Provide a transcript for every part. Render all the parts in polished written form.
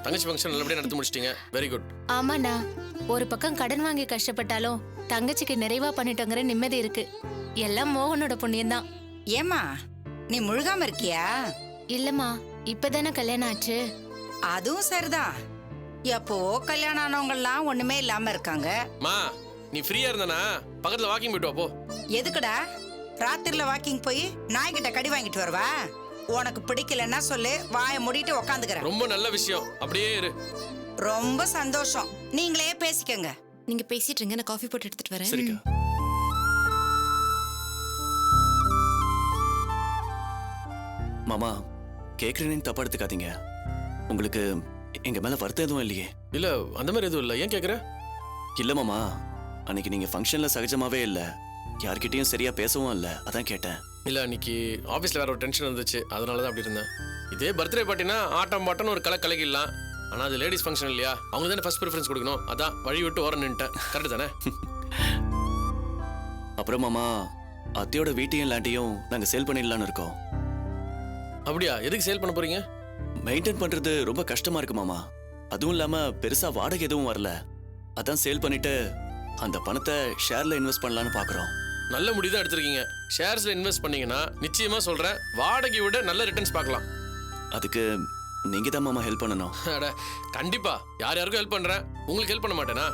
தங்கச்சி ஃபங்க்ஷன் நல்லபடியா நடத்தி முடிச்சிட்டீங்க. Very good. ஆமாண்ணா, ஒரு பக்கம் கடன் வாங்கி கஷ்டப்பட்டாலும் தங்கச்சிக்கு நிறைவா பண்ணிட்டோங்கிற நிம்மதி இருக்கு. எல்லாம் மோகனோட புண்ணியம்தான். ஏமா நீ முழுகாம இருக்கியா? இல்லம்மா, இப்பதானே கல்யாணம் ஆச்சு. அதுவும் சரிதான். எப்போ கல்யாணம் ஆனவங்க எல்லாம் ஒண்ணுமே இல்லாம இருக்காங்க. மா, நீ ஃப்ரீயா இருந்தானா பக்கத்துல வாக்கிங் போயிட்டு வா போ. எதுக்குடா ராத்திரில வாக்கிங் போய் நாய்கிட்ட கடி வாங்கிட்டு வருவா? உனக்கு பிடிக்கலன்னா சொல்லு, வாயை மூடிட்டு உக்காந்துக்கிறேன். ரொம்ப நல்ல விஷயம், அப்படியே இரு. ரொம்ப சந்தோஷம். நீங்களே பேசிக்கங்க. நீங்க பேசிட்டு இருங்க, நான் காஃபி போட்டு எடுத்துட்டு வரேன். சரிக்கா. மாமா, கேக்குறேன்னு தப்பா எடுத்துக்காதீங்க. உங்களுக்கு எங்க மேல வருத்தம் எதுவும் இல்லையே? இல்ல, அந்த மாதிரி எதுவும் இல்ல. ஏன் கேக்குற? இல்ல மாமா, அன்னைக்கு நீங்க ஃபங்க்ஷன்ல சகஜமாவே இல்ல, யார்கிட்டயும் சரியா பேசவும் இல்ல, அதான் கேட்டேன். இல்ல, அன்னைக்கு ஆபீஸ்ல வேற ஒரு டென்ஷன் இருந்துச்சு, அதனாலதான் அப்படி இருந்தேன். இதே பர்த்டே பார்ட்டினா ஆட்டம் பாட்டம் ஒரு கலக்கிடலாம். ஆனா அது லேடிஸ் ஃபங்க்ஷன் இல்லையா, அவங்க தானே ஃபர்ஸ்ட் ப்ரிஃபரன்ஸ் கொடுக்கணும். அதான் வழி விட்டு ஓரம் நின்ட்டேன். கரெக்ட் தானே? அப்புறம் மாமா, அத்தையோட வீட்டையும் லேண்டையும் நாங்க சேல் பண்ணிடலாம்னு இருக்கோம். அப்படியா? எதுக்கு சேல் பண்ண போறீங்க? மெயின்டைன் பண்றது ரொம்ப கஷ்டமா இருக்கு மாமா. அதுவும் இல்லாம பெருசா வாடகை எதுவும் வரல, அதான் சேல் பண்ணிட்டு அந்த பணத்தை ஷேர்ல இன்வெஸ்ட் பண்ணலாம்னு பாக்குறோம். நல்ல முடிவு தான் எடுத்திருக்கீங்க. ஷேர்ஸ்ல இன்வெஸ்ட் பண்ணீங்கன்னா நிச்சயமா சொல்றேன், வாடகை விட நல்ல ரிட்டர்ன்ஸ் பார்க்கலாம். அதுக்கு நீங்க தான் மாமா ஹெல்ப் பண்ணணும். அட, கண்டிப்பா யார் யாருக்கும் ஹெல்ப் பண்றேன், உங்களுக்கு ஹெல்ப் பண்ண மாட்டேனா?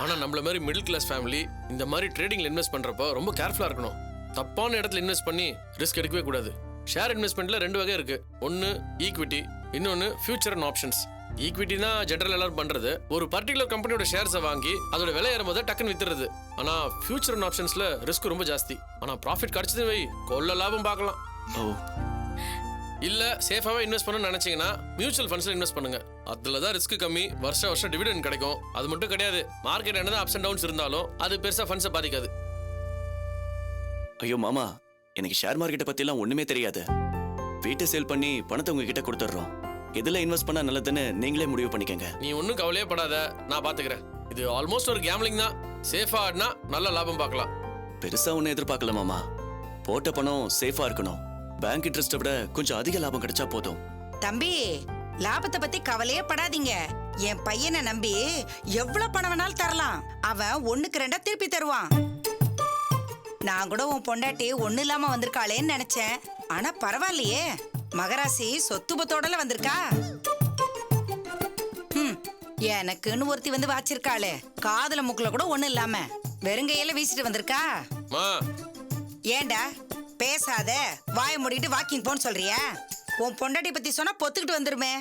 ஆனா நம்மள மாதிரி மிடில் கிளாஸ் ஃபேமிலி இந்த மாதிரி ட்ரேடிங்ல இன்வெஸ்ட் பண்றப்போ ரொம்ப கேர்ஃபுல்லா இருக்கணும். தப்பான இடத்துல இன்வெஸ்ட் பண்ணி ரிஸ்க் எடுக்கவே கூடாது. ஷேர் இன்வெஸ்ட்மெண்ட்ல ரெண்டு வகை இருக்கு. ஒன்னு ஈக்விட்டி, இன்னொன்னு ஃபியூச்சர் அண்ட் ஆப்ஷன்ஸ். ஈக்விட்டினா ஜெனரல் எல்லாரும் பண்றது, ஒரு பர்டிகுலர் கம்பெனியோட ஷேர்ஸை வாங்கி அதோட விலை ஏறும்போது டக்குன்னு வித்துறது. ஆனா ஃபியூச்சர் அண்ட் ஆப்ஷன்ஸ்ல ரிஸ்க் ரொம்ப ஜாஸ்தி. ஆனா ப்ராஃபிட் கிடைச்சது வை, கொள்ள லாபம் பார்க்கலாம். ஓ, இல்ல சேஃபாவே இன்வெஸ்ட் பண்ணணும்னு நினைச்சீங்கன்னா மியூச்சுவல் ஃபண்ட்ஸ்ல இன்வெஸ்ட் பண்ணுங்க. அதுல தான் ரிஸ்க் கம்மி, வருஷம் டிவிடெண்ட் கிடைக்கும். அது மட்டும் கிடையாது, மார்க்கெட் என்னதான் அப்ஸ் அண்ட் டவுன்ஸ் இருந்தாலும் அது பெருசா ஃபண்ட்ஸை பாதிக்காது. ஐயோ மாமா, எனக்கு ஷேர் மார்க்கெட்டை பத்தி எல்லாம் ஒண்ணுமே தெரியாது. வீட்டை சேல் பண்ணி பணத்தை உங்ககிட்ட கொடுத்துட்றோம். எதுல இன்வெஸ்ட் பண்ணா நல்லதுன்னு நீங்களே முடிவு பண்ணிக்கங்க. நீ ஒன்றும் கவலையே படாத, நான் பாத்துக்கிறேன். இது ஆல்மோஸ்ட் ஒரு கேம்லிங் தான். சேஃபா ஆடினா நல்ல லாபம் பார்க்கலாம். பெருசா ஒன்னும் எதிர்பார்க்கல மாமா. போட்ட பணம் சேஃபா இருக்கணும். பேங்க் இன்ட்ரெஸ்ட்டை விட கொஞ்சம் அதிக லாபம் கிடைச்சா போதும். தம்பி, லாபத்தை பத்தி கவலையே படாதீங்க. என் பையனை நம்பி எவ்வளவு பணம் வேணாலும் தரலாம். அவன் ஒண்ணுக்கு ரெண்டா திருப்பி தருவான். நான் கூட உன் பொண்டாட்டி ஒண்ணு இல்லாம வந்திருக்காளேன்னு நினைச்சேன். ஆனா பரவாயில்லையே, மகராசி சொத்து பத்தோடல வந்திருக்கா. எனக்குன்னு ஒருத்தி வந்து வாச்சிருக்காளே, காதுல மூக்குல கூட ஒண்ணு இல்லாம வெறுங்கையில வீசிட்டு வந்திருக்கா. ஏண்டா பேசாத, வாயை மூடிட்டு வாக்கிங் போன்னு சொல்றியா? உன் பொண்டாட்டி பத்தி சொன்னா பொத்துக்கிட்டு வந்துருமே.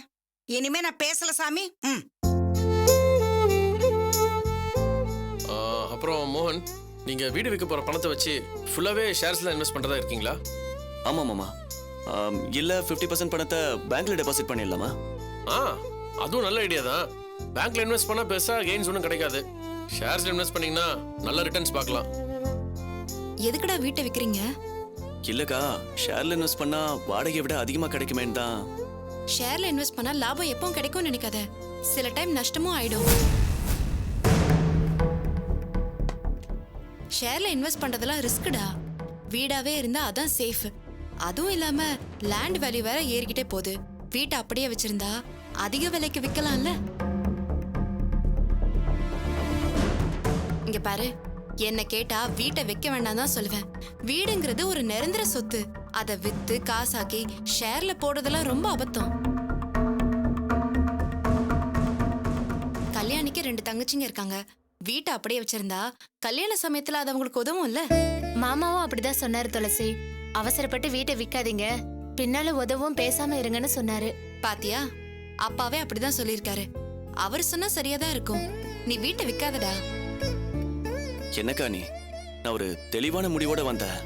இனிமே நான் பேசல சாமி. அப்புறம் மோகன், நீங்க வீடு விற்க போற பணத்தை வச்சு ஃபுல்லாவே ஷேர்ஸ்ல இன்வெஸ்ட் பண்றதா இருக்கீங்களா? ஆமா மாமா. இல்ல 50% பணத்தை பேங்க்ல டெபாசிட் பண்ணிடலாமா? அதுவும் நல்ல ஐடியா தான். பேங்க்ல இன்வெஸ்ட் பண்ணா பெருசா கெயின்ஸ் ஒன்றும் கிடைக்காது. ஷேர்ஸ்ல இன்வெஸ்ட் பண்ணீங்கன்னா நல்ல ரிட்டர்ன்ஸ் பார்க்கலாம். எதுக்குடா வீட்டை விக்கிறீங்க? இல்லக்கா, ஷேர்ல இன்வெஸ்ட் பண்ணா வாடகை விட அதிகமா கிடைக்குமேன்னு தான். ஷேர்ல இன்வெஸ்ட் பண்ணா லாபம் எப்பவும் கிடைக்கும்னு நினைக்காத, சில டைம் நஷ்டமும் ஆயிடும். ஷேர்ல இன்வெஸ்ட் பண்றதெல்லாம் ரிஸ்க்டா. வீடாவே இருந்தா அதான் சேஃப். அதுவும் இல்லாம லேண்ட் வேல்யூ வேற ஏறிக்கிட்டே போகுது. வீட்டை அப்படியே வச்சிருந்தா அதிக விலைக்கு விற்கலாம்ல. இங்க பாரு, என்ன கேட்டா வீட்டை வைக்க வேண்டாம் தான் சொல்லுவேன். வீடுங்கிறது ஒரு நிரந்தர சொத்து. அதை வித்து காசாக்கி ஷேர்ல போடுறதெல்லாம் ரொம்ப அபத்தம். கல்யாணிக்கு 2 தங்கச்சிங்க இருக்காங்க. வீட்டை அப்படியே வச்சிருந்தா கல்யாண சமயத்துல அது அவங்களுக்கு உதவும் இல்ல. மாமாவும் அப்படிதான் சொன்னாரு துளசி. அவசரப்பட்டு வீட்டை விக்காதீங்க, பின்னால உதவும், பேசாம இருங்கன்னு சொன்னாரு. பாத்தியா, அப்பாவே அப்படிதான் சொல்லிருக்காரு. அவர் சொன்னா சரியாதான் இருக்கும். நீ வீட்டை விக்காதடா. என்னக்கா நீ, நான் ஒரு தெளிவான முடிவோட வந்தேன்,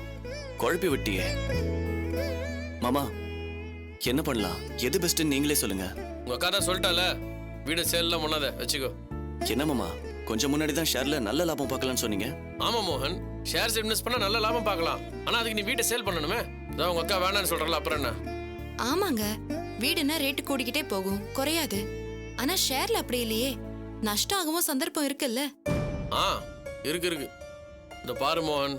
குழப்பி விட்டியே. மாமா, என்ன பண்ணலாம், எது பெஸ்ட்னு நீங்களே சொல்லுங்க. உங்க அக்கா தான் சொல்லிட்டால, வீடு சேல்லாம் பண்ணாத, வச்சுக்கோ. என்ன மாமா, கொஞ்சம் முன்னாடி தான் ஷேர்ல நல்ல லாபம் பார்க்கலாம்னு சொன்னீங்க. ஆமா மோகன், ஷேர்ஸ் இன்வெஸ்ட் பண்ணா நல்ல லாபம் பார்க்கலாம். ஆனா அதுக்கு நீ வீட்டை சேல் பண்ணணுமே. அதான் உங்க அக்கா வேணான்னு சொல்றல, அப்புறம் என்ன? ஆமாங்க, வீடுனா ரேட்டு கூடிக்கிட்டே போகும், குறையாது. ஆனா ஷேர்ல அப்படி இல்லையே, நஷ்டம் ஆகவும் சந்தர்ப்பம் இருக்குல்ல. இருக்கு. இந்த பாரு மோகன்,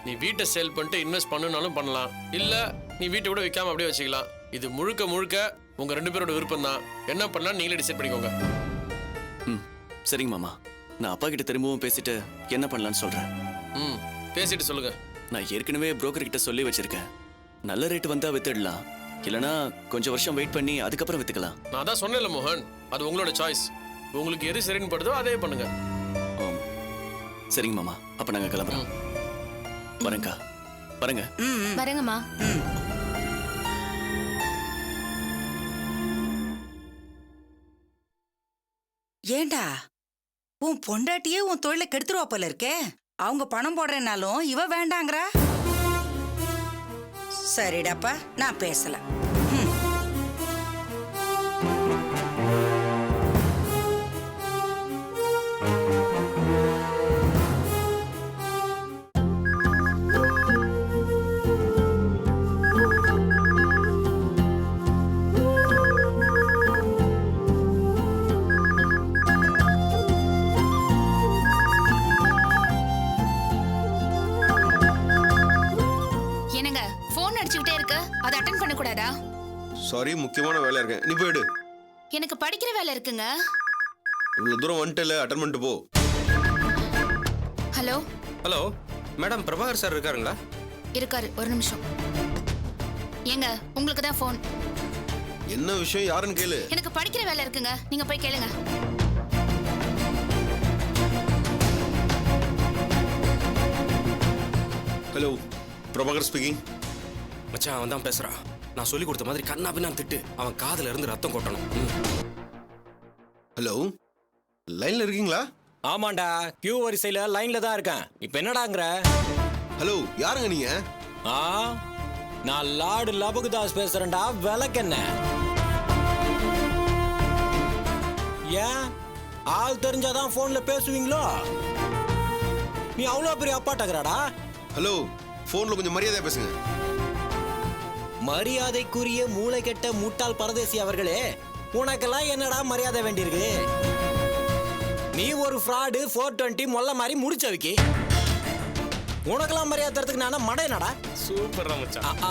நீ வீட்டை சேல் பண்ணிட்டு இன்வெஸ்ட் பண்ணனாலும் பண்ணலாம், இல்ல நீ வீட்டை கூட விற்காம அப்படியே வச்சுக்கலாம். இது முழுக்க உங்க 2 பேரோட விருப்பம் தான். என்ன பண்ணலாம் நீங்களே டிசைட் பண்ணிக்கோங்க. ம் சரிங்க மாமா. நான் அப்பா கிட்ட திரும்பவும் பேசிட்டு என்ன பண்ணலான்னு சொல்றேன். ம் பேசிட்டு சொல்லுங்க. நான் ஏற்கனவே புரோக்கர் கிட்ட சொல்லி வச்சிருக்கேன். நல்ல ரேட் வந்தா வித்துடலாம், இல்லனா கொஞ்சம் வருஷம் வெயிட் பண்ணி அதுக்கப்புறம் வித்துக்கலாம். நான் தான் சொன்னேன்ல மோகன், அது உங்களோட சாய்ஸ். உங்களுக்கு எது சரின்னு படுதோ அதே பண்ணுங்க. சரிங்க மாமா, அப்ப நாங்க கிளம்புறோம். வரேங்கா, வரேங்க. வரேங்கம்மா. ஏண்டா உன் பொண்டாட்டியே உன் தொழிலை கெடுத்துருவா போல இருக்கே. அவங்க பணம் போடுறேன்னாலும் இவ வேண்டாங்கிறா. சரிடாப்பா, நான் பேசல. என்னங்க போன் அடிச்சுக்கிட்டே இருக்கு, அதை அட்டென்ட் பண்ண கூடாதா? சாரி, முக்கியமான வேலை இருக்கேன். நீ போயிடு. எனக்கு படிக்கிற வேலை இருக்குங்க. இவ்வளவு தூரம் வந்துட்டல, அட்டன் பண்ணிட்டு போ. Hello. Hello madam, Prabhakar sir இருக்காருங்களா? இருக்காரு, ஒரு நிமிஷம். ஏங்க உங்களுக்கு தான் போன். என்ன விஷயம், யாருன்னு கேளு. எனக்கு படிக்கிற வேலை இருக்குங்க, நீங்க போய் கேளுங்க. Hello, Prabhakar speaking. மச்சான், அவன் தான் பேசுறான். நான் சொல்லி கொடுத்த மாதிரி கண்ணா பின்னா திட்டு அவன் காதுல இருந்து ரத்தம் கொட்டணும். ஹலோ, லைன்ல இருக்கீங்களா? ஆமாண்டா, கியூ வரிசையில லைன்ல தான் இருக்கேன். இப்ப என்னடாங்கற? ஹலோ, யாருங்க நீங்க? ஆ, நான் லார்டு லபகுதாஸ் பேசுறேன்டா. விளக்கென்ன? ஏன் ஆள் தெரிஞ்சாதான் போன்ல பேசுவீங்களோ? நீ அவ்வளோ பெரிய அப்பாட்டகராடா? ஹலோ, போன்ல கொஞ்சம் மரியாதையா பேசுங்க. மரியாதைக்குரிய மூளை கெட்ட முட்டாள் பரதேசி அவர்களே, உனக்கெல்லாம் என்னடா மரியாதை வேண்டியிருக்கு? நீ ஒரு ஃப்ராடு 420 மொல்ல மாதிரி முடிச்சவிக்கி. உனக்கெல்லாம் மரியாதை தரத்துக்கு நானா மடையனடா? சூப்பர் மச்சான்.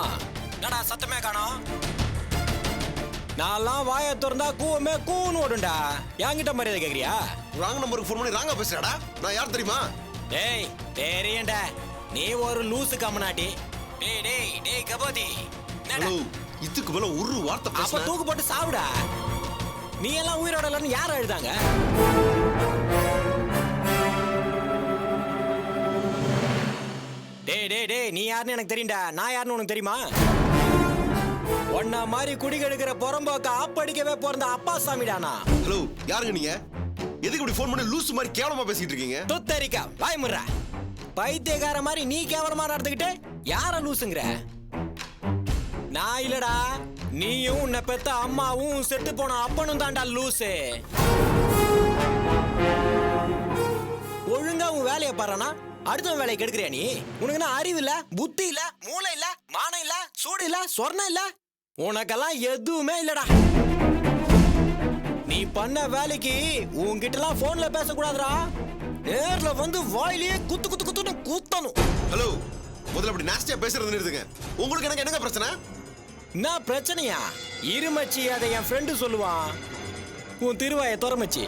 என்னடா சத்தமே காணோம்? நான்லாம் வாயை திறந்தா கூவமே கூன்னு ஓடுண்டா. என்கிட்ட மரியாதை கேக்குறியா? ராங் நம்பருக்கு ஃபோன் பண்ணி ராங்கா பேசுறடா. நான் யார் தெரியுமா? டேய் தெரியண்டா, நீ ஒரு லூசு கமனாட்டி. டேய் டேய் டேய் கபோதி. ஹலோ, இதுக்கு மேல ஒரு வார்த்தை அப்ப பேசுனா தூக்கு போட்டு சாவுடா. நீ எல்லாம் உயிரோட இல்லன்னு யார் எழுதாங்க? டேய் டேய் டேய், நீ யாருன்னு எனக்கு தெரியும்டா. நான் யாருன்னு உனக்கு தெரியுமா? ஒன்ன மாதிரி குடிகெடுக்கிற புறம்போக்க ஆப்படிக்கவே பிறந்த அப்பா சாமிடானா. ஹலோ, யாருங்க நீங்க? எதுக்கு இப்படி ஃபோன் பண்ணி லூசு மாதிரி கேவலமா பேசிட்டு இருக்கீங்க? துத்தரிக்கா வாய் முறா. பைத்தியக்கார மாதிரி நீ கேவலமா நடந்துக்கிட்டு யார லூசுங்கற? நான் இல்லடா, நீயும் உன்னை பெத்த அம்மாவும் செத்து போன அப்பனும் தான்டா லூசு. ஒழுங்கா உன் வேலையை பாருனா, அடுத்த வேலையை கெடுக்கிறியா நீ? உனக்கு என்ன அறிவு இல்ல, புத்தி இல்ல, மூளை இல்ல, மானம் இல்ல, சூடு இல்ல, சொர்ணம் இல்ல? உனக்கெல்லாம் எதுவுமே இல்லடா. நீ பண்ண வேலைக்கு உன்கிட்ட எல்லாம் போன்ல பேசக்கூடாதுடா. நேர்ல வந்து வாயிலேயே குத்து குத்து குத்துன்னு குத்தணும். ஹலோ, முதல்ல அப்படி நாஸ்டியா பேசுறது நிறுத்துங்க. உங்களுக்கு எனக்கு என்னங்க பிரச்சனை? என்ன பிரச்சனையா? இருமச்சி, அதை என் ஃப்ரெண்டு சொல்லுவான். உன் திருவாயை துறமச்சி.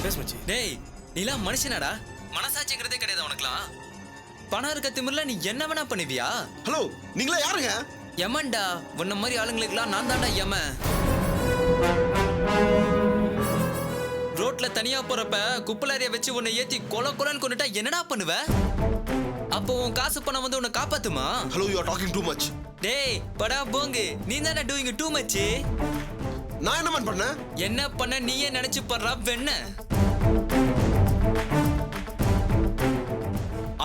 பேசு மச்சி. டேய், நீலாம் மனுஷனாடா? மனசாட்சிங்கிறதே கிடையாது உனக்குலாம். பணம் இருக்க திமிர்ல நீ என்ன வேணா பண்ணுவியா? ஹலோ, நீங்களா யாருங்க? யமன்டா, உன்ன மாதிரி ஆளுங்களுக்குலாம் நான் தான்டா யமன். ரோட்ல தனியா போறப்ப குப்பலாரிய வச்சு உன்னை ஏத்தி கொலை கொலைன்னு கொண்டுட்டா என்னடா பண்ணுவ? அப்போ உன் காசு பணம் வந்து உன்னை காப்பாத்துமா? Hello, you are talking too much. டேய் படா போங்கு, நீ தானே டூயிங் டூ மச். நான் என்ன பண்ணேன்? என்ன பண்ண நீயே நினைச்சு பண்றா வெண்ண.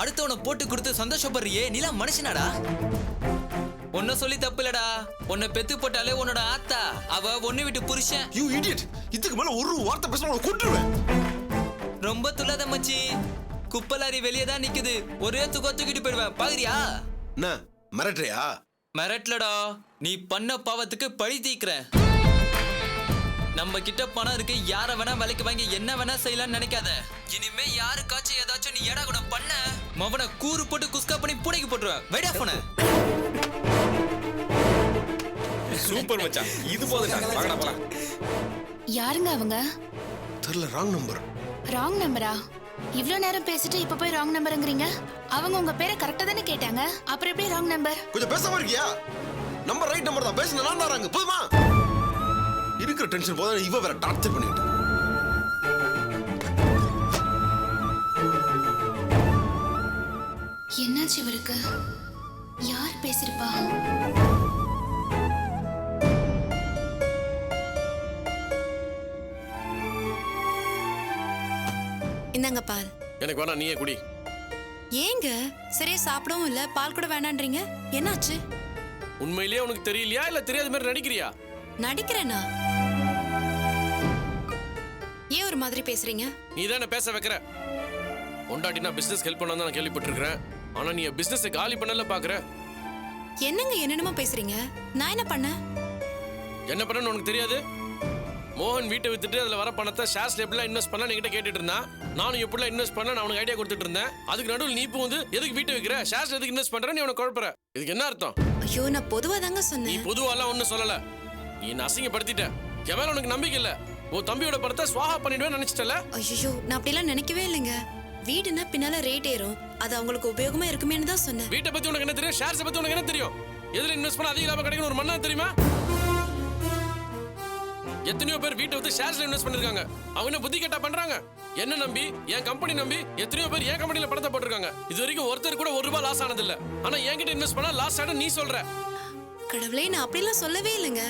அடுத்தவனை போட்டு கொடுத்து சந்தோஷப்படுறியே, நீலாம் மனுஷனாடா? உன்ன சொல்லி தப்பு இல்லடா. உன்னை பெத்து போட்டாலே உன்னோட ஆத்தா, அவ ஒண்ணு விட்டு புருஷன். You idiot. இதுக்கு மேல ஒரு வார்த்தை பேசினா கொன்றுவேன். ரொம்ப துள்ளாத மச்சி. குப்பலாரி வெளியே தான் நிக்குது, ஒரே தூக்கிட்டு போயிடுவேன். பாக்குறியா? என்ன மிரட்டுறியா? மிரட்டலடா, நீ பண்ண பாவத்துக்கு பழி தீக்கிறேன். நம்ம கிட்ட பணம் இருக்கு, யார வேணா விலைக்கு வாங்கி என்ன வேணா செய்யலாம்னு நினைக்காத. இனிமே யாருக்காச்சும் ஏதாச்சும் நீ ஏடா கூட பண்ண, மவனை கூறு போட்டு குஸ்கா பண்ணி பூனைக்கு போட்டுருவேன். வைடா போன. சூப்பர் மச்சான் இது போதுடா வாங்கடா போலாம் யாருங்க அவங்க? தெரியல, ராங் நம்பர். ராங் நம்பரா? இவ்ளோ நேரம் பேசிட்டு இப்ப போய் ராங் நம்பர்ங்கறீங்க. அவங்க உங்க பேரை கரெக்ட்டா தானே கேட்டாங்க, அப்புறம் எப்படி ராங் நம்பர்? கொஞ்சம் பேசாம இருக்கியா? நம்பர் ரைட் நம்பர் தான், பேசுன நான் தாராங்க. போதுமா? இருக்கிற டென்ஷன் போத இவ வேற டார்ச்சர் பண்ணிட்டு. என்னாச்சு இவருக்கு? யார் பேசிருப்பா? இந்தாங்க பால். எனக்கு வேணா, நீயே குடி. ஏங்க சரியா சாப்பிடவும் இல்ல, பால் கூட வேணான்றீங்க, என்னாச்சு? உண்மையிலேயே உனக்கு தெரியலையா இல்ல தெரியாத மாதிரி நடிக்கிறியா? நடிக்கிறேனா? ஏன் ஒரு மாதிரி பேசுறீங்க? நீ தானே பேச வைக்கிற. பொண்டாட்டினா பிசினஸ் ஹெல்ப் பண்ணா நான் கேள்விப்பட்டிருக்கிறேன். ஆனா நீ பிசினஸ் காலி பண்ணல பாக்குற. என்னங்க என்னென்னமோ பேசுறீங்க? நான் என்ன பண்ணேன்? என்ன பண்ணன்னு உனக்கு தெரியாது? மோகன் வீட்டை வித்துட்டு அதுல வர பணத்தை ஷேர்ஸ்ல எப்படிலாம் இன்வெஸ்ட் பண்ண என்கிட்ட கேட்டுட்டு இருந்தான். நானும் எப்படிலாம் இன்வெஸ்ட் பண்ண நான் உனக்கு ஐடியா கொடுத்துட்டு இருந்தேன். அதுக்கு நடுவில் நீ இப்போ வந்து எதுக்கு வீட்டை வைக்கிற, ஷேர்ஸ் எதுக்கு இன்வெஸ்ட் பண்ற, நீ உனக்கு குழப்பற. இதுக்கு என்ன அர்த்தம்? ஐயோ நான் பொதுவா தாங்க நீ சொன்னேன். பொதுவாலாம் ஒன்னும் சொல்லல. நீ என்ன அசிங்கப்படுத்திட்ட. என் மேல உனக்கு நம்பிக்கை இல்ல. உன் தம்பியோட பணத்தை ஸ்வாஹா பண்ணிடுவேன்னு நினைச்சிட்டல. ஐயோ நான் அப்படிலாம் நினைக்கவே இல்லைங்க. வீடுனா பின்னால ரேட் ஏறும், அது அவங்களுக்கு உபயோகமா இருக்குமேன்னு தான் சொன்னேன். வீட்டை பத்தி உனக்கு என்ன தெரியும்? ஷேர்ஸ் பத்தி உனக்கு என்ன தெரியும்? எதுல இன்வெஸ்ட் பண்ண அதிக லாபம் கிடைக்கும் ஒரு மண்ணா தெரியுமா? எத்தனையோ பேர் வீட்டை வந்து ஷேர்ஸ்ல இன்வெஸ்ட் பண்ணிருக்காங்க. அவங்க என்ன புத்தி கேட்டா பண்றாங்க? என்ன நம்பி, என் கம்பெனி நம்பி எத்தனையோ பேர் என் கம்பெனில பணத்தை போட்டிருக்காங்க. இது வரைக்கும் ஒருத்தர் கூட ₹1 லாஸ் ஆனது இல்ல. ஆனா என்கிட்ட இன்வெஸ்ட் பண்ணா லாஸ் ஆன நீ சொல்ற. கடவுளே நான் அப்படிலாம் சொல்லவே இல்லைங்க.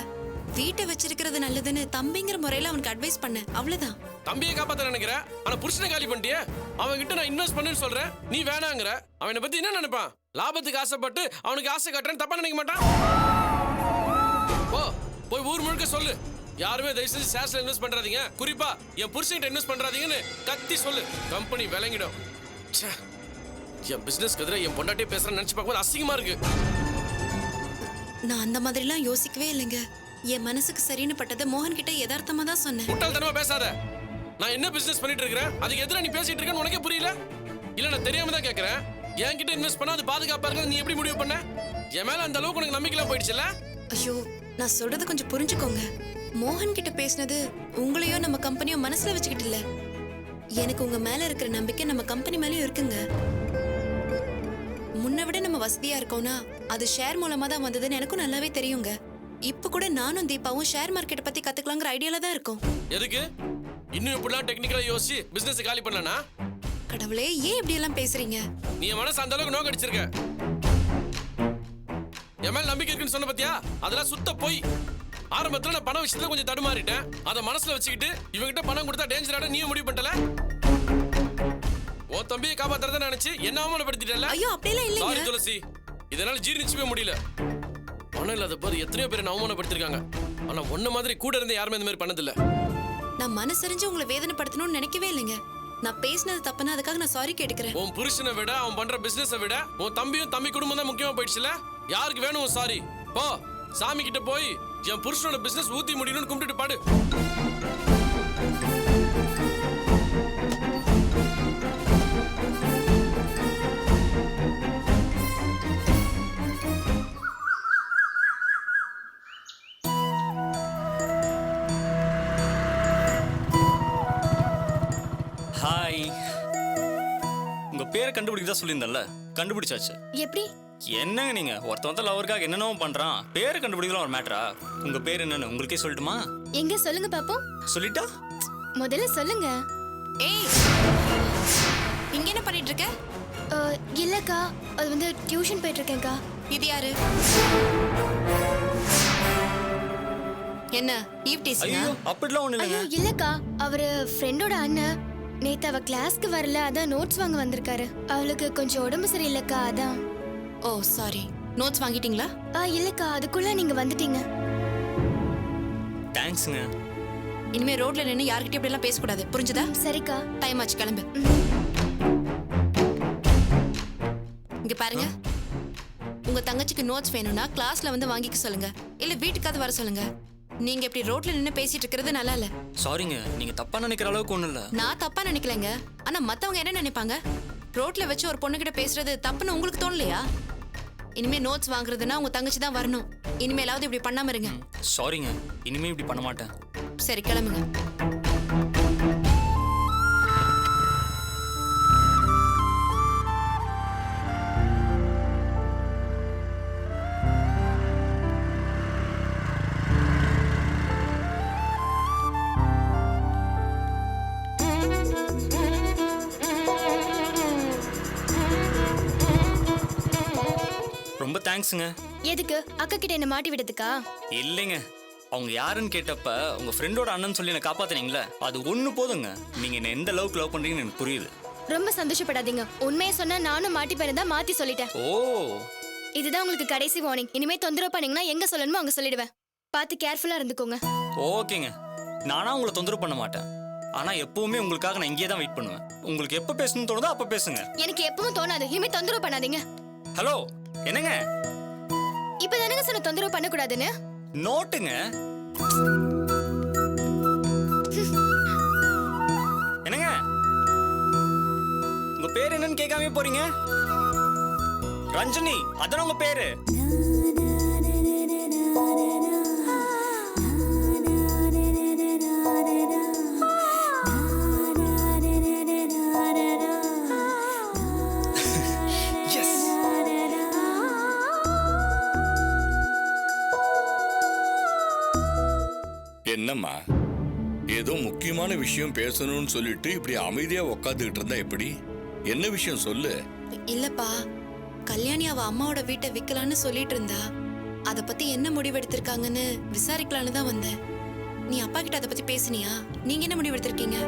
வீட்டை வச்சிருக்கிறது நல்லதுன்னு தம்பிங்கிற முறையில அவனுக்கு அட்வைஸ் பண்ணேன், அவ்வளவுதான். தம்பியை காப்பாத்த நினைக்கிற, ஆனா புருஷனை காலி பண்ணிட்டியே. அவன் கிட்ட நான் இன்வெஸ்ட் பண்ணேன்னு சொல்றேன், நீ வேணாங்கற. அவனை பத்தி என்ன நினைப்பான்? லாபத்துக்கு ஆசைப்பட்டு அவனுக்கு ஆசை காட்டுறேன்னு தப்பா நினைக்க மாட்டான். போய் ஊர் முழுக்க சொல்லு, யாருமே தயவு செஞ்சு ஷேர்ஸ்ல இன்வெஸ்ட் பண்றாதீங்க, குறிப்பா என் புருஷன்கிட்ட இன்வெஸ்ட் பண்றாதீங்கன்னு கத்தி சொல்லு. கம்பெனி விளங்கிடும். என் பிசினஸ் கதிர என் பொண்டாட்டியே பேசுறேன்னு நினைச்சு பார்க்கும்போது அசிங்கமா இருக்கு. நான் அந்த மாதிரிலாம் யோசிக்கவே இல்லைங்க. என் மனசுக்கு சரின்னு பட்டதை மோகன் கிட்ட யதார்த்தமா தான் சொன்னேன். முட்டாள்தனமா பேசாத. நான் என்ன பிசினஸ் பண்ணிட்டு இருக்கேன், அதுக்கு எதிரா நீ பேசிட்டு இருக்கேன்னு உனக்கே புரியல? இல்ல நான் தெரியாம தான் கேக்குறேன். என்கிட்ட இன்வெஸ்ட் பண்ணா அது பாதுகாப்பா இருக்கு, நீ எப்படி முடிவு பண்ண? என் மேல அந்த அளவுக்கு உனக்கு நம்பிக்கைலாம் போயிடுச்சுல? ஐயோ நான் சொல்றது கொஞ்சம் புரிஞ்சுக்கோங்க. மோகன் கிட்ட பேசினது உங்களையோ நம்ம கம்பெனியோ மனசுல வச்சுக்கிட்டு இல்ல. எனக்கு உங்க மேல இருக்கிற நம்பிக்கை நம்ம கம்பெனி மேலயும் இருக்குங்க. முன்ன விட நம்ம வசதியா இருக்கோம்னா அது ஷேர் மூலமா தான் வந்ததுன்னு எனக்கும் நல்லாவே தெரியுங்க. இப்ப கூட நானும் தீபாவும் ஷேர் மார்க்கெட் பத்தி கத்துக்கலாங்கிற ஐடியால தான் இருக்கோம். எதுக்கு? இன்னும் இப்படிலாம் டெக்னிக்கலா யோசிச்சு பிசினஸ் காலி பண்ணலனா? கடவுளே ஏன் இப்படி எல்லாம் பேசுறீங்க? நீ என் மனசு அந்த அளவுக்கு நோக்க அடிச்சிருக்க. என் மேல நம்பிக்கை இருக்குன்னு சொன்ன பத்தியா? அதெல்லாம் சுத்த போய். ஆரம்பத்துல நான் பண விஷயத்துல கொஞ்சம் தடுமாறிட்டேன். அதை மனசுல வச்சுக்கிட்டு இவங்கிட்ட பணம் கொடுத்தா டேஞ்சரான நீ முடிவு பண்ணல. ஓ தம்பியை காப்பாத்துறத நினைச்சு என்ன அவமானப்படுத்திட்டல? ஐயோ அப்படிலாம் சாரி இல்லைங்க. துளசி, இதனால ஜீர்ணிச்சுவே முடியல. பணம் இல்லாத பேர் எத்தனையோ பேர் அவமானப்படுத்திருக்காங்க. ஆனா ஒன்ன மாதிரி கூட இருந்து யாருமே இந்த மாதிரி பண்ணதில்ல. நான் மனசறிஞ்சு உங்களை வேதனைப்படுத்தணும்னு நினைக்கவே இல்லைங்க. நான் பேசினது தப்புனா அதுக்காக நான் சாரி கேட்டுக்கிறேன். உன் புருஷனை விட அவன் பண்ற பிசினஸை விட உன் தம்பியும் தம்பி குடும்பம் தான் முக்கியமா போயிடுச்சுல. யாருக்கு வேணும் சாரி? போ சாமி கிட்ட போய் என் புருஷனோட பிசினஸ் ஊத்தி முடியணும்னு கும்பிட்டுட்டு பாடு. ஹாய். உங்க பேரை கண்டுபிடிக்க தான் சொல்லியிருந்தேன்ல, கண்டுபிடிச்சாச்சு. எப்படி? என்னங்க நீங்க ஒருத்தவங்க லவருக்காக என்னென்னவோ பண்றான், பேரை கண்டுபிடிக்கலாம் ஒரு மேட்டரா? உங்க பேர் என்னன்னு உங்களுக்கே சொல்லட்டுமா? எங்க சொல்லுங்க பாப்போம். சொல்லிட்டா? முதல்ல சொல்லுங்க. ஏய் இங்க என்ன பண்ணிட்டு இருக்க? இல்லக்கா, அது வந்து டியூஷன் போயிட்டு இருக்கேன்க்கா. இது யாரு? என்ன ஈவ் டீசிங்கா? ஐயோ அப்படிலாம் ஒண்ணு ஐயோ இல்லைங்க. இல்லக்கா, அவரு ஃப்ரெண்டோட அண்ணன். நேத்து அவ கிளாஸ்க்கு வரல, அதான் நோட்ஸ் வாங்க வந்திருக்காரு. அவளுக்கு கொஞ்சம் உடம்பு சரியில்லைக்கா, அதான். ஓ சாரி. நோட்ஸ் வாங்கிட்டீங்களா? இல்லக்கா, அதுக்குள்ள நீங்க வந்துட்டீங்க. தேங்க்ஸ்ங்க. இனிமே ரோட்ல நின்னு யார்கிட்டயும் இப்படி எல்லாம் பேசக்கூடாது, புரிஞ்சுதா? சரிக்கா. டைம் ஆச்சு, கிளம்பு. இங்க பாருங்க, உங்க தங்கச்சிக்கு நோட்ஸ் வேணும்னா கிளாஸ்ல வந்து வாங்கிக்க சொல்லுங்க, இல்ல வீட்டுக்காவது வர சொல்லுங்க. நீங்க இப்படி ரோட்ல நின்னு பேசிட்டு இருக்கிறது நல்லா இல்ல. சாரிங்க, நீங்க தப்பா நினைக்கிற அளவுக்கு ஒண்ணும் இல்ல. நான் தப்பா நினைக்கலங்க, ஆனா மத்தவங்க என்ன நினைப்பாங்க? ரோட்ல வச்சு ஒரு பொண்ணு கிட்ட பேசுறது தப்புன்னு உங்களுக்கு தோணலையா? இனிமே நோட்ஸ் வாங்குறதுன்னா உங்க தங்கச்சி தான் வரணும். இனிமேலாவது இப்படி பண்ணாம இருங்க. சாரிங்க, இனிமே இப்படி பண்ண மாட்டேன். சரி, கிளம்புங்க. ரொம்ப தேங்க்ஸுங்க. எதுக்கு அக்கா கிட்ட என்ன மாட்டி விடுறதுக்கா? இல்லைங்க, அவங்க யாருன்னு கேட்டப்ப உங்க ஃப்ரெண்டோட அண்ணன் சொல்லி என்ன காப்பாத்துனீங்களே, அது ஒண்ணு போதுங்க. நீங்க என்ன எந்த அளவுக்கு லவ் பண்றீங்கன்னு எனக்கு புரியுது. ரொம்ப சந்தோஷப்படாதீங்க. உண்மையை சொன்னா நானும் மாட்டி போயிருந்தா மாத்தி சொல்லிட்டேன். ஓ, இதுதான் உங்களுக்கு கடைசி வார்னிங். இனிமே தொந்தரவு பண்ணீங்கன்னா எங்க சொல்லணுமோ அங்க சொல்லிடுவேன். பார்த்து கேர்ஃபுல்லா இருந்துக்கோங்க. ஓகேங்க. நானா உங்களை தொந்தரவு பண்ண மாட்டேன். ஆனா எப்பவுமே உங்களுக்காக நான் இங்கே தான் வெயிட் பண்ணுவேன். உங்களுக்கு எப்ப பேசணும்னு தோணுதோ அப்ப பேசுங்க. எனக்கு எப்பவும் தோணாது. இனிமே தொந்தரவு பண்ணாதீங்க. ஹலோ, என்னங்க? இப்பதானங்க சொன்ன தொந்தரவு பண்ணக்கூடாதுன்னு. நோட்டுங்க. என்னங்க, உங்க பேர் என்னன்னு கேட்காம போறீங்க? ரஞ்சனி, அதான உங்க பேரு? என்னம்மா, ஏதோ முக்கியமான விஷயம் பேசணும்னு சொல்லிட்டு இப்படி அமைதியா உக்காந்துக்கிட்டு இருந்தா எப்படி? என்ன விஷயம் சொல்லு. இல்லப்பா, கல்யாணி அவ அம்மாவோட வீட்டை விக்கலான்னு சொல்லிட்டு இருந்தா. அத பத்தி என்ன முடிவெடுத்திருக்காங்கன்னு விசாரிக்கலான்னு தான் வந்தேன். நீ அப்பா கிட்ட அத பத்தி பேசினியா? நீங்க என்ன முடிவெடுத்திருக்கீங்க?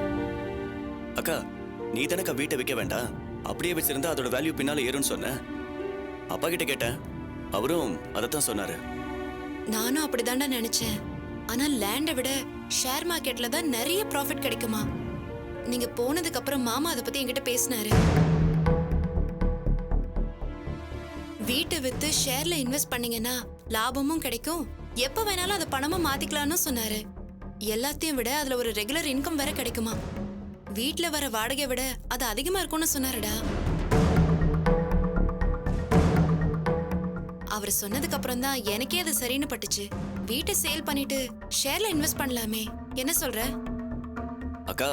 அக்கா, நீ தானக்கா வீட்டை வைக்க வேண்டாம், அப்படியே வச்சிருந்தா அதோட வேல்யூ பின்னால ஏறும்னு சொன்ன. அப்பா கிட்ட கேட்டேன், அவரும் அதைத்தான் சொன்னாரு. நானும் அப்படிதான்டா நினைச்சேன். ஆனா லேண்டை விட ஷேர் மார்க்கெட்ல தான் நிறைய ப்ராஃபிட் கிடைக்குமா. நீங்க போனதுக்கு அப்புறம் மாமா அதை பத்தி என்கிட்ட பேசினாரு. வீட்டை வித்து ஷேர்ல இன்வெஸ்ட் பண்ணீங்கன்னா லாபமும் கிடைக்கும், எப்ப வேணாலும் அதை பணமா மாத்திக்கலாம்னு சொன்னாரு. எல்லாத்தையும் விட அதுல ஒரு ரெகுலர் இன்கம் வேற கிடைக்குமா. வீட்டுல வர வாடகை விட அது அதிகமா இருக்கும்னு சொன்னாருடா. அவர் சொன்னதுக்கு அப்புறம் தான் எனக்கே அது சரின்னு பட்டுச்சு. வீட்டை சேல் பண்ணிட்டு ஷேர்ல இன்வெஸ்ட் பண்ணலாமே, என்ன சொல்ற? அக்கா,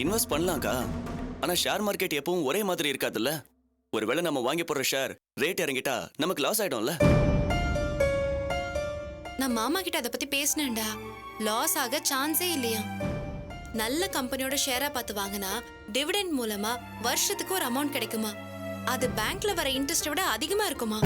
இன்வெஸ்ட் பண்ணலாம்க்கா. ஆனா ஷேர் மார்க்கெட் எப்பவும் ஒரே மாதிரி இருக்காதுல்ல. ஒருவேளை நம்ம வாங்கி போடுற ஷேர் ரேட் இறங்கிட்டா நமக்கு லாஸ் ஆயிடும்ல. நான் மாமா கிட்ட அதை பத்தி பேசினேன்டா. லாஸ் ஆக சான்ஸே இல்லையா. நல்ல கம்பெனியோட ஷேரா பார்த்து வாங்கினா டிவிடெண்ட் மூலமா வருஷத்துக்கு ஒரு அமௌண்ட் கிடைக்குமா. அது பேங்க்ல வர இன்ட்ரெஸ்ட விட அதிகமா இருக்குமா.